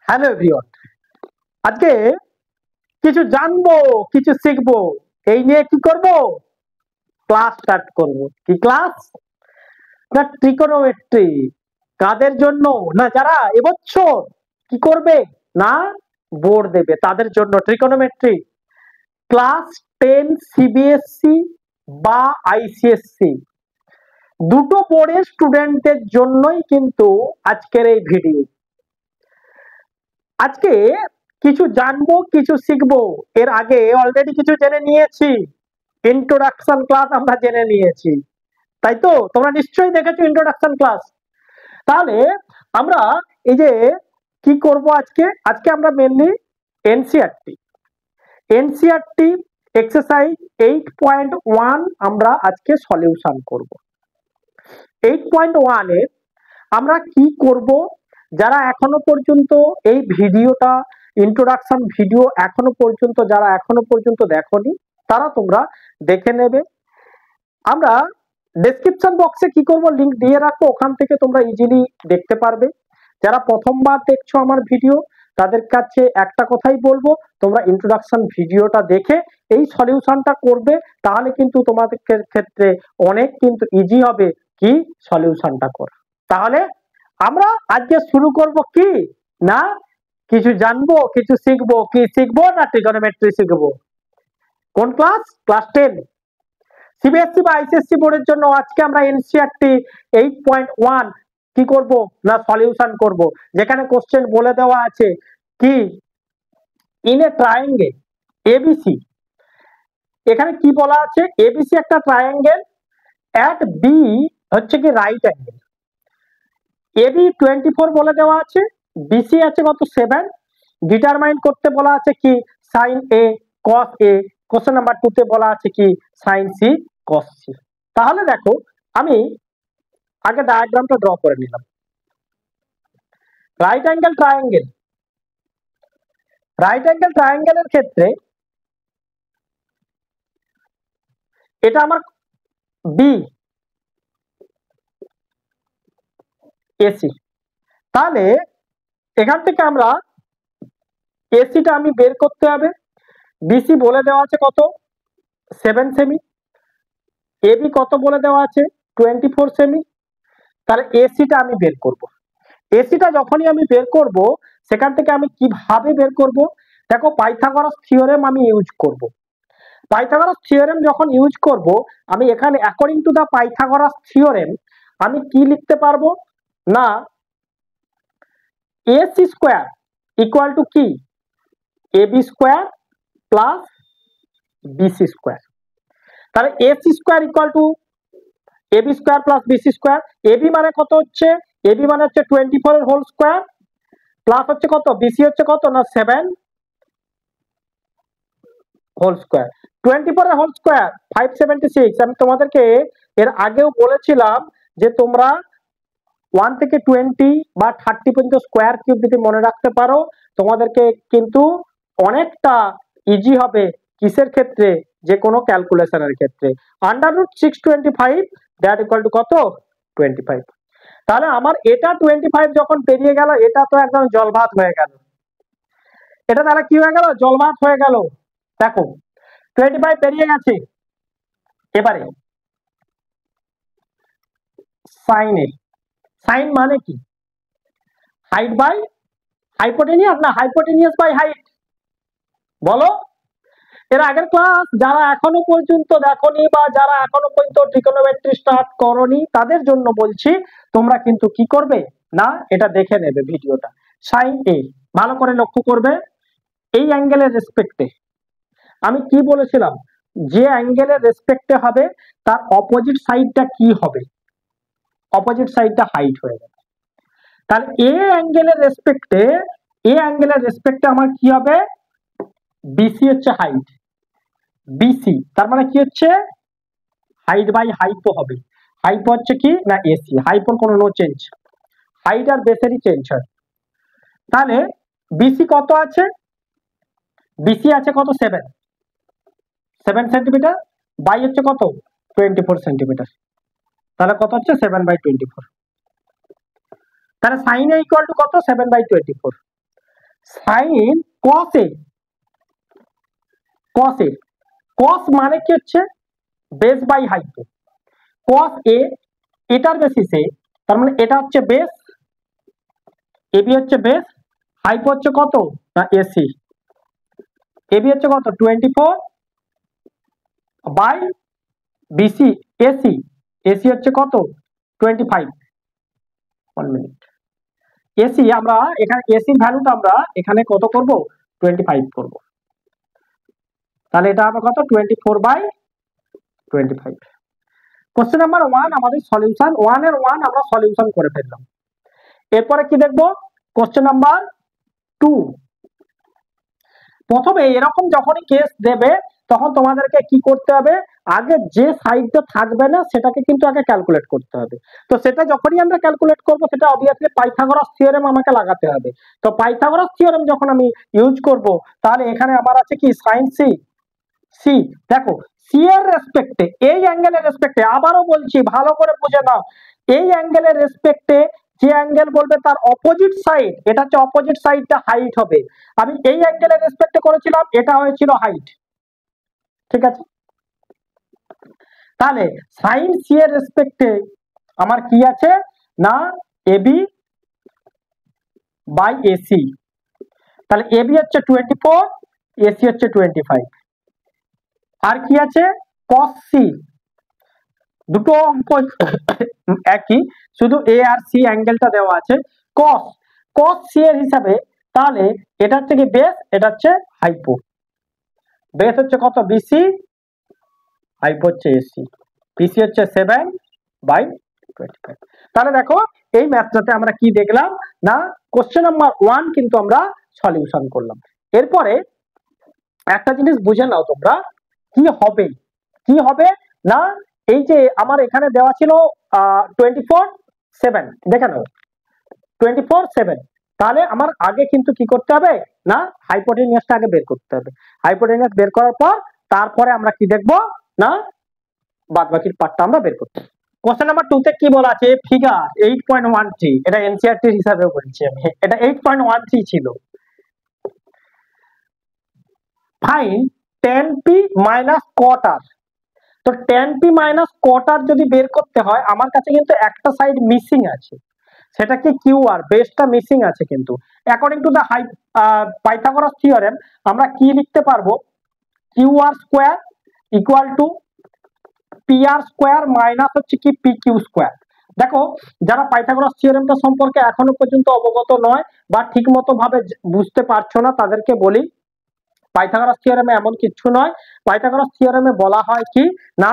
Hello everyone, আজকে কিছু জানবো, কিছু শিখবো, এই নিয়ে কি করব? ক্লাস স্টার্ট করব। কি ক্লাস? না ট্রিগোনোমেট্রি। কাদের জন্য? না যারা এবছর কি করবে, না বোর্ড দেবে তাদের জন্য ট্রিগোনোমেট্রি। ক্লাস 10 সিবিএসসি বা আইসিএসসি দুটো বোর্ডের স্টুডেন্টদের জন্যই কিন্তু আজকের এই ভিডিও। আজকে কিছু জানবো, কিছু শিখবো। এর আগে অলরেডি কিছু জেনে নিয়েছি, ইন্ট্রোডাকশন ক্লাস আমরা জেনে নিয়েছি, তাই তো? তোমরা নিশ্চয়ই দেখেছো ইন্ট্রোডাকশন ক্লাস। তাহলে আমরা এই যে কি করব আজকে, আজকে আমরা মেনলি এনসিইআরটি এক্সারসাইজ 8.1 আমরা আজকে সলিউশন করব। 8.1 এ আমরা কি করব, যারা এখনো পর্যন্ত এই ভিডিওটা ইন্ট্রোডাকশন ভিডিও যারা এখনো পর্যন্ত দেখোনি তারা তোমরা দেখে নেবে। আমরা ডেসক্রিপশন বক্সে কি করব, লিংক দিয়ে রাখবো, ওখান থেকে তোমরা ইজিলি দেখতে পারবে। যারা প্রথমবার দেখছো আমার ভিডিও তাদের কাছে একটা কথাই বলবো, তোমরা ইন্ট্রোডাকশন ভিডিওটা দেখে এই সলিউশনটা করবে, তাহলে কিন্তু তোমাদের ক্ষেত্রে অনেক কিন্তু ইজি হবে কি সলিউশনটা করা। তাহলে আমরা আজকে শুরু করব কি, না কিছু জানবো, কিছু শিখবো। কি শিখবো? না ট্রিগোনোমেট্রি শিখবো। কোন ক্লাস? ক্লাস 10 সিবিএসসি বা আইসিএসসি বোর্ডের জন্য আজকে আমরা এনসিইআরটি 8.1 কি করব, না সলিউশন করব। যেখানে কোশ্চেন বলে দেওয়া আছে কি, ইন এ ট্রায়াঙ্গেল এবিসি। এখানে কি বলা আছে? এবিসি একটা ট্রায়াঙ্গেল, এট বি হচ্ছে কি রাইট অ্যাঙ্গেল। এবি 24 বলে দেওয়া আছে, বিসি আছে কত 7। ডিটারমাইন করতে বলা আছে কি সাইন এ কস এ। কোশ্চেন নাম্বার 2 তে বলা আছে কি সাইন সি কস সি। তাহলে দেখো, আমি আগে ডায়াগ্রামটা ড্র করে নিলাম। রাইট অ্যাঙ্গেল ট্রায়াঙ্গেলের ক্ষেত্রে এটা আমার বি এসি। তাহলে এখান থেকে আমরা এসিটা আমি বের করতে হবে। বিসি বলে দেওয়া আছে কত 7 সেমি, এবি কত বলে দেওয়া আছে 24 সেমি। তাহলে এসিটা আমি বের করব। এসিটা যখনই আমি বের করব, সেখান থেকে আমি কিভাবে বের করব? দেখো, পাইথাগোরাস থিওরেম আমি ইউজ করব। পাইথাগোরাস থিওরেম যখন ইউজ করব, আমি এখানে according to the Pythagoras theorem আমি কি লিখতে পারবো, না এসি স্কোয়ার ইকুয়াল টু কি AB square plus BC square. তাহলে AC square equal to AB square plus BC square. AB মানে কত হচ্ছে? এবি মানে হচ্ছে 24 এর হোল স্কোয়ার, প্লাস হচ্ছে কত বিসি হচ্ছে কত, না 7 হোল স্কোয়ার। 24 এর হোল স্কোয়ার 576। আমি তোমাদেরকে এর আগেও বলেছিলাম যে তোমরা 1 থেকে 20 বা 30 পর্যন্ত স্কোয়ার কিউব যদি মনে রাখতে পারো, তোমাদেরকে কিন্তু অনেকটা ইজি হবে। কিসের ক্ষেত্রে? যে কোনো ক্যালকুলেশনের ক্ষেত্রে। আন্ডাররুট 625 দ্যাট ইকুয়াল টু কত 25। তাহলে আমার এটা 25 যখন পেরিয়ে গেল, এটা তো একদম জলভাত হয়ে গেল। এটা তাহলে কি হয়ে গেল? জলভাত হয়ে গেল। দেখো 25 পেরিয়ে গেছে। এবারে সাইন এ। সাইন মানে কি? হাইট বাই হাইপোটেনিয়াস, না হাইপোটেনিয়াস বাই হাইট? বলো। এর আগের ক্লাস যারা এখনো পর্যন্ত দেখোনি বা যারা এখনো পর্যন্ত ট্রিগোনোমেট্রি স্টার্ট করোনি তাদের জন্য বলছি, তোমরা কিন্তু কি করবে, না এটা দেখে নেবে ভিডিওটা। সাইন এ ভালো করে লক্ষ্য করবে। এই অ্যাঙ্গেলের রেসপেক্টে আমি কি বলেছিলাম, যে অ্যাঙ্গেলের রেসপেক্টে হবে তার অপোজিট সাইডটা কি হবে? অপোজিট সাইডটা হাইট হয়ে যাবে। তাহলে এ অ্যাঙ্গেলের রেসপেক্টে আমার কি হবে? বিসি হচ্ছে হাইট। বিসি তার মানে কি হচ্ছে? হাইট বাই হাইপো হবে। হাইপো হচ্ছে কি, না এসি। হাইপোর কোনো নো চেঞ্জ, হাইট আর বেসেরই চেঞ্জ হয়। তাহলে বিসি কত আছে? বিসি আছে কত 7 সেন্টিমিটার, বাই হচ্ছে কত 24 সেন্টিমিটার। তাহলে কত হচ্ছে 7/24। তাহলে সাইন এ ইকুয়াল টু কত 7/24। সাইন কস এ, কস এ, কস মানে কি হচ্ছে বেস বাই হাইপো, কস এ এটার বেসিসে, তার মানে এটা হচ্ছে বেস, এবি হচ্ছে বেস, হাইপো হচ্ছে কত না এসি, এবি হচ্ছে কত 24 বাই বিসি, এসি, এসি হচ্ছে কত 25। 1 মিনিট, এসি আমরা এখানে এসির ভ্যালুটা আমরা এখানে কত করব 25 করব, তাহলে এটা হবে কত 24/25। কোশ্চেন নাম্বার 1 আমাদের সলিউশন, 1 এর 1 আমরা সলিউশন করে ফেললাম। এরপরে কি দেখব কোশ্চেন নাম্বার 2। প্রথমে এরকম যখনই কেস দেবে তখন তোমাদেরকে কি করতে হবে, আগে যে সাইডটা থাকবে না সেটাকে কিন্তু আগে ক্যালকুলেট করতে হবে। তো সেটা যখনই আমরা ক্যালকুলেট করব সেটা অবভিয়াসলি পাইথাগোরাস থিওরেম আমাকে লাগাতে হবে। তো পাইথাগোরাস থিওরেম যখন আমি ইউজ করব তাহলে এখানে আমার আছে কি sin c, সি, দেখো সি এর রেসপেক্টে, এই অ্যাঙ্গেলের রেসপেক্টে, আবারও বলছি ভালো করে বুঝে নাও, এই অ্যাঙ্গেলের রেসপেক্টে যে অ্যাঙ্গেল বলবে তার অপোজিট সাইড, এটা হচ্ছে অপোজিট সাইডটা হাইট হবে। আমি এই অ্যাঙ্গেলের রেসপেক্টে করেছিলাম, এটা হয়েছিল হাইট, ঠিক আছে। তাহলে সাইন সি এর রেসপেক্টে আমার কি আছে না এবি বাই এসি, তাহলে এবি হচ্ছে 24, এসি হচ্ছে 25। আর কি আছে cos c, দুটো অঙ্ক একই, শুধু এ আর সি অ্যাঙ্গেলটা দেওয়া আছে, cos, cos c এর হিসাবে তাহলে এটা হচ্ছে কি বেস, এটা হচ্ছে হাইপো, বেস হচ্ছে কত বিসি, হাইপো হচ্ছে এসি, বিসি হচ্ছে 7/25। তাহলে দেখো এই ম্যাথটাতে আমরা কি দেখলাম না কোশ্চেন নাম্বার 1 কিন্তু আমরা সলিউশন করলাম। এরপরে একটা জিনিস বুঝে নাও তোমরা, কি হবে, কি হবে না এই যে আমার এখানে দেওয়া ছিল 24/7, দেখে নাও 24/7, তাহলে আমার আগে কিন্তু কি করতে হবে না হাইপোটেনিয়াসটা আগে বের করতে হবে। হাইপোটেনিয়াস বের করার পর তারপরে আমরা কি দেখব না বাদবাকির পার্টটা আমরা বের করতে হবে। কোশ্চেন নাম্বার 2 তে কি বলা আছে, ফিগার 8.13, এটা এনসিইআরটি হিসাবে বলছি আমি, এটা 8.13 ছিল। Find tan p minus cot r। তো tan p minus cot r যদি বের করতে হয় আমার কাছে কিন্তু একটা সাইড মিসিং আছে, সেটা কি কিউ আর, বেসটা মিসিং আছে। কিন্তু according to the Pythagoras theorem আমরা কি লিখতে পারবো, Q R square equal to P R square minus হচ্ছে কি পি কিউ স্কোয়ার। দেখো যারা পাইথাগোরাস থিওরেমটা সম্পর্কে এখনো পর্যন্ত অবগত নয় বা ঠিক মতো ভাবে বুঝতে পারছো না তাদেরকে বলি, পাইথাগোরাস থিওরেমে এমন কিছু নয়। পাইথাগোরাস থিওরেমে বলা হয় কি না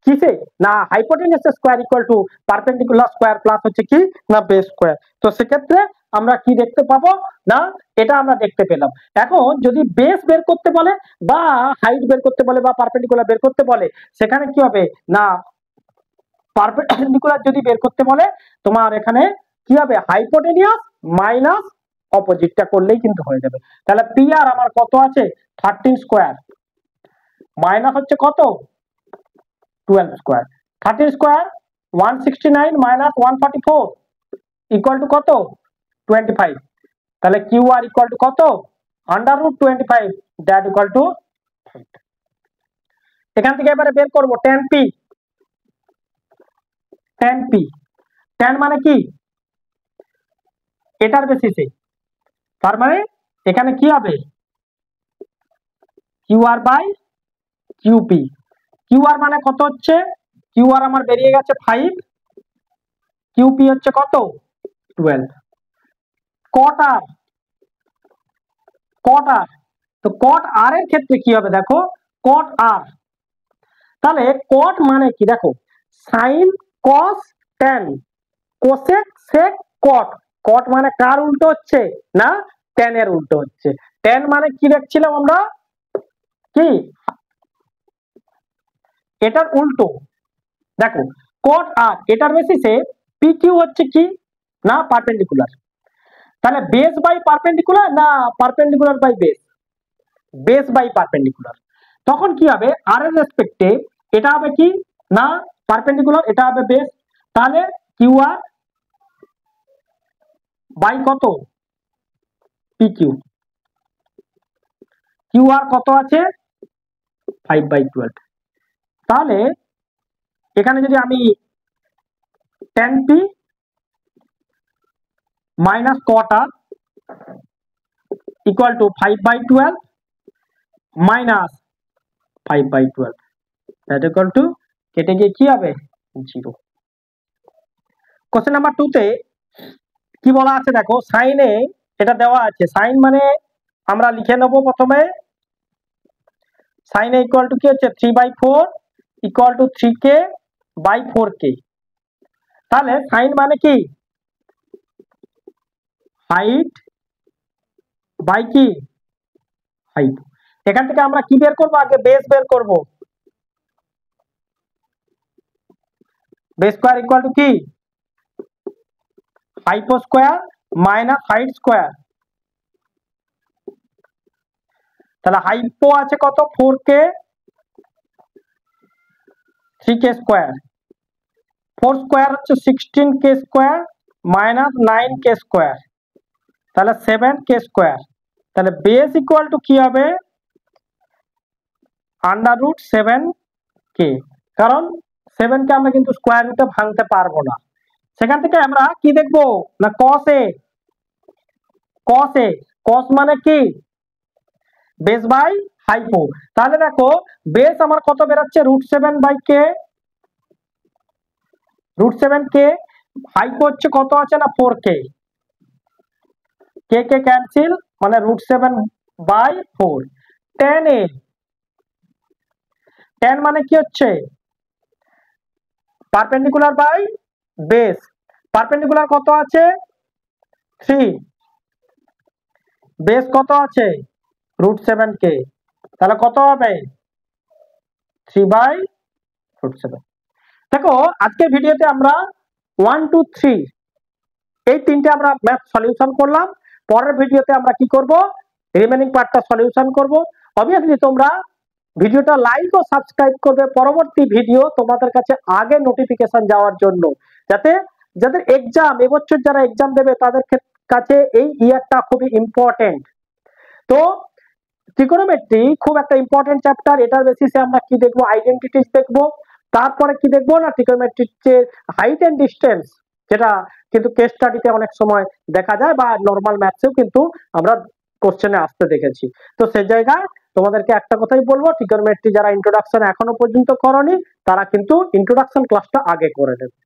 কিসে না hypotenuse square equal two perpendicular square plus হচ্ছে কি না বেস স্কোয়ার। তো সেক্ষেত্রে আমরা কি দেখতে পাবো না এটা আমরা দেখতে পেলাম। এখন যদি বেস বের করতে বলে বা হাইট বের করতে বলে বা পারপেন্ডিকুলার বের করতে বলে সেখানে কি হবে না পারপেন্ডিকুলার যদি বের করতে বলে তোমার এখানে কি হবে হাইপোটেনিয়াস মাইনাস অপোজিটটা করলেই কিন্তু হয়ে যাবে। তাহলে পি আর আমার কত আছে 13 স্কোয়ার মাইনাস হচ্ছে কত 12 square, 13 square 169 minus 144 equal to কত 25। তাহলে কিউ আর ইকুয়াল টু কত √25 দ্যাট ইকুয়াল টু, এখান থেকে এবারে বের করব tan p, tan p, tan মানে কি এটার বেসিসে, তার মানে এখানে কি হবে Q R by QP, Q R মানে কত হচ্ছে কিউ আর আমার বেরিয়ে গেছে 5, কিউপি হচ্ছে কত 12, কট আর, কট আর, তো কট আর এর ক্ষেত্রে কি হবে দেখো কট আর, তাহলে কট মানে কি দেখো sine cos tan, cosec sec cot, cot মানে কার উল্টো হচ্ছে না ট্যান এর উল্টো হচ্ছে। ট্যান মানে কি দেখছিলাম আমরা কি এটার উল্টো, দেখো কট আর এটার বেসিসে পি কিউ হচ্ছে কি না পারপেন্ডিকুলার, তাহলে বেস বাই পারপেন্ডিকুলার না perpendicular by base, base by perpendicular. তখন কি হবে আর এর রেসপেক্টে এটা হবে কি না পারপেন্ডিকুলার, এটা হবে বেস, তাহলে কিউ আর বাই কত পি কিউ, কিউ আর কত আছে 5/12। তাহলে এখানে যদি আমি 10p মাইনাস কটা equal to 5/12 minus 5/12 that equal to কেটে গিয়ে কি হবে 0। কোশ্চেন নাম্বার 2 তে কি বলা আছে দেখো, সাইনে এটা দেওয়া আছে, সাইন মানে আমরা লিখে নেব প্রথমে সাইন ইকুয়াল টু কি হচ্ছে 3/4 equal to 3k by 4k। তাহলে সাইন মানে কি হাইট বাই কি হাইট। এখান থেকে আমরা কি বের করব, আগে বেস বের করব। বেস স্কয়ার ইকুয়াল টু কি hypo square minus height square. তাহলে হাইপো আছে কত 4k, 3k স্কয়ার, 4 স্কয়ার হচ্ছে 16k square minus 9k square, তাহলে 7k স্কয়ার। তাহলে বেস ইকুয়াল টু কি হবে √7k, কারণ 7 কে আমরা কিন্তু স্কয়ার রুটে ভাঙতে পারবো না। সেখান থেকে আমরা কি দেখবো না cos a, cos মানে কি বেস বাই হাইপো। তাহলে দেখো বেস আমার কত বেরাচ্ছে √7/k, √7k, হাইপো হচ্ছে কত আছে না 4k, কে কে ক্যান্সেল মানে √7/4। tan a, tan মানে কি হচ্ছে পারপেন্ডিকুলার বাই বেস, পারপেন্ডিকুলার কত আছে 3, বেস কত আছে √7k, তাহলে কত হবে 3/√7। দেখো আজকের ভিডিওতে আমরা 1 2 3 এই তিনটে আমরা ম্যাথ সলিউশন করলাম। পরের ভিডিওতে আমরা কি করব রিমেনিং পার্টটা সলিউশন করব। অবভিয়াসলি তোমরা ভিডিওটা লাইক ও সাবস্ক্রাইব করবে পরবর্তী ভিডিও তোমাদের কাছে আগে নোটিফিকেশন যাওয়ার জন্য, যাতে যাদের এক্সাম এবছর যারা এক্সাম দেবে তাদের কাছে এই ইয়ারটা খুবই ইম্পর্টেন্ট। তো ট্রিগোনোমেট্রি খুব একটা ইম্পর্টেন্ট চ্যাপ্টার, এটার বেসিসে আমরা কি দেখবো আইডেন্টিটিস দেখবো, তারপরে কি দেখবো না ট্রিগোনোমেট্রির যে হাইট এন্ড ডিসটেন্স, যেটা কিন্তু কেস স্টাডিতে অনেক সময় দেখা যায় বা নরমাল ম্যাথসেও কিন্তু আমরা কোশ্চেনে আসতে দেখেছি। তো সেই জায়গায় তোমাদেরকে একটা কথাই বলবো, ট্রিগোনোমেট্রি যারা ইন্ট্রোডাকশন এখনো পর্যন্ত করনি তারা কিন্তু ইন্ট্রোডাকশন ক্লাসটা আগে করে নেবে।